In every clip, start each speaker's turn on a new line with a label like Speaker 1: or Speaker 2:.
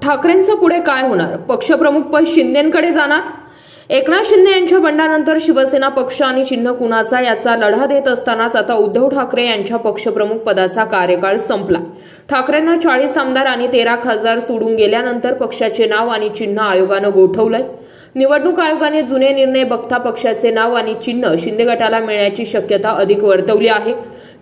Speaker 1: ठाकरेंचं पुढे काय होणार? पक्षप्रमुख पद शिंदेंकडे जाणार? एकनाथ शिंदे यांच्या बंडानंतर शिवसेना पक्ष आणि चिन्ह कुणाचा याचा लढा देत असतानाच आता उद्धव ठाकरे यांच्या पक्षप्रमुख पदाचा कार्यकाळ संपला। ठाकरेंना 40 आमदार आणि 13 खासदार सोडून गेल्यानंतर पक्षाचे नाव आणि चिन्ह आयोगानं गोठवलंय। निवडणूक आयोगाने जुने निर्णय बघता पक्षाचे नाव आणि चिन्ह शिंदे गटाला मिळण्याची शक्यता अधिक वर्तवली आहे।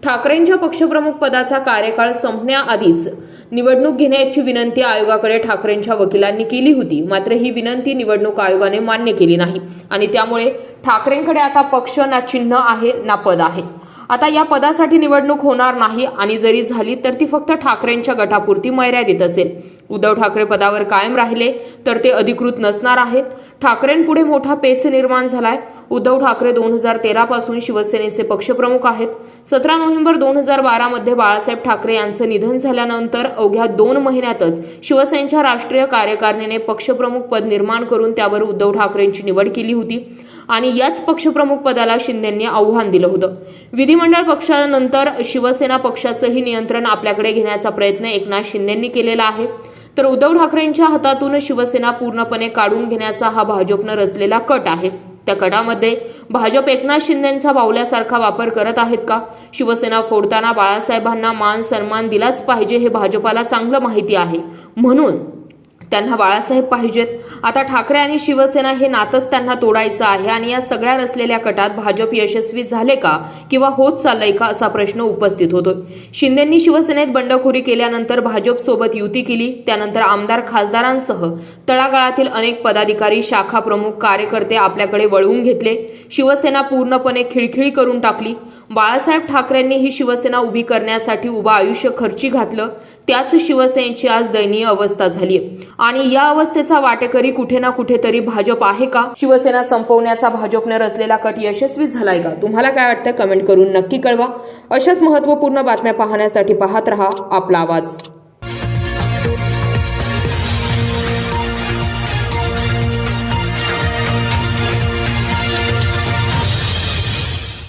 Speaker 1: ठाकरेंच्या पक्षप्रमुख पदाचा कार्यकाळ संपण्याआधीच निवडणूक घेण्याची विनंती आयोगाकडे ठाकरेंच्या वकिलांनी केली होती, मात्र ही विनंती निवडणूक आयोगाने मान्य केली नाही आणि त्यामुळे ठाकरेंकडे आता पक्ष ना चिन्ह आहे ना पद आहे। आता या पदासाठी निवडणूक होणार नाही आणि जरी झाली तर ती फक्त ठाकरेंच्या गटापुरती मर्यादित असेल। उद्धव ठाकरे पदावर कायम राहिले तर ते अधिकृत नसणार आहेत। ठाकरेंपुढे मोठा पेच निर्माण झालाय। उद्धव ठाकरे 2013 पासून शिवसेनेचे पक्षप्रमुख आहेत। 17 नोव्हेंबर 2012 मध्ये बाळासाहेब ठाकरे यांचं निधन झाल्यानंतर अवघ्या 2 महिन्यातच शिवसेनेच्या राष्ट्रीय कार्यकारिणीने पक्षप्रमुख पद निर्माण करून त्यावर उद्धव ठाकरेंची निवड केली होती आणि याच पक्षप्रमुख पदाला शिंदेंनी आव्हान दिलं होतं। विधिमंडळ पक्षानंतर शिवसेना पक्षाचंही नियंत्रण आपल्याकडे घेण्याचा प्रयत्न एकनाथ शिंदेंनी केलेला आहे, तर उद्धव ठाकरेंच्या हातातून शिवसेना पूर्णपणे काढून घेण्याचा हा भाजपनं रचलेला कट आहे। त्या कटामध्ये भाजप एकनाथ शिंदेंचा बावल्यासारखा वापर करत आहेत का? शिवसेना फोडताना बाळासाहेबांना मान सन्मान दिलाच पाहिजे हे भाजपाला चांगलं माहिती आहे, म्हणून त्यांना बाळासाहेब पाहिजेत। आता ठाकरे आणि शिवसेना हे नातंच त्यांना तोडायचं आहे आणि या सगळ्या रचलेल्या कटात भाजप यशस्वी झाले का किंवा होत चाललंय का असा प्रश्न उपस्थित होतोय। शिंदेंनी शिवसेनेत बंडखोरी केल्यानंतर भाजप सोबत युती केली, त्यानंतर आमदार खासदारांसह तळागाळातील अनेक पदाधिकारी, शाखा प्रमुख, कार्यकर्ते आपल्याकडे वळवून घेतले। शिवसेना पूर्णपणे खिळखिळी करून टाकली। बाळासाहेब ठाकरेंनी ही शिवसेना उभी करण्यासाठी उभं आयुष्य खर्ची घातलं, त्याच शिवसेनेची आज दयनीय अवस्था झाली आणि या अवस्थेचा वाटेकरी कुठे ना कुठेतरी भाजप आहे का? शिवसेना संपवण्याचा भाजपने रचलेला कट यशस्वी झालाय का? तुम्हाला काय वाटतं? कमेंट करून नक्की कळवा। अशाच महत्त्वपूर्ण बातम्या पाहण्यासाठी पाहत रहा आपला आवाज।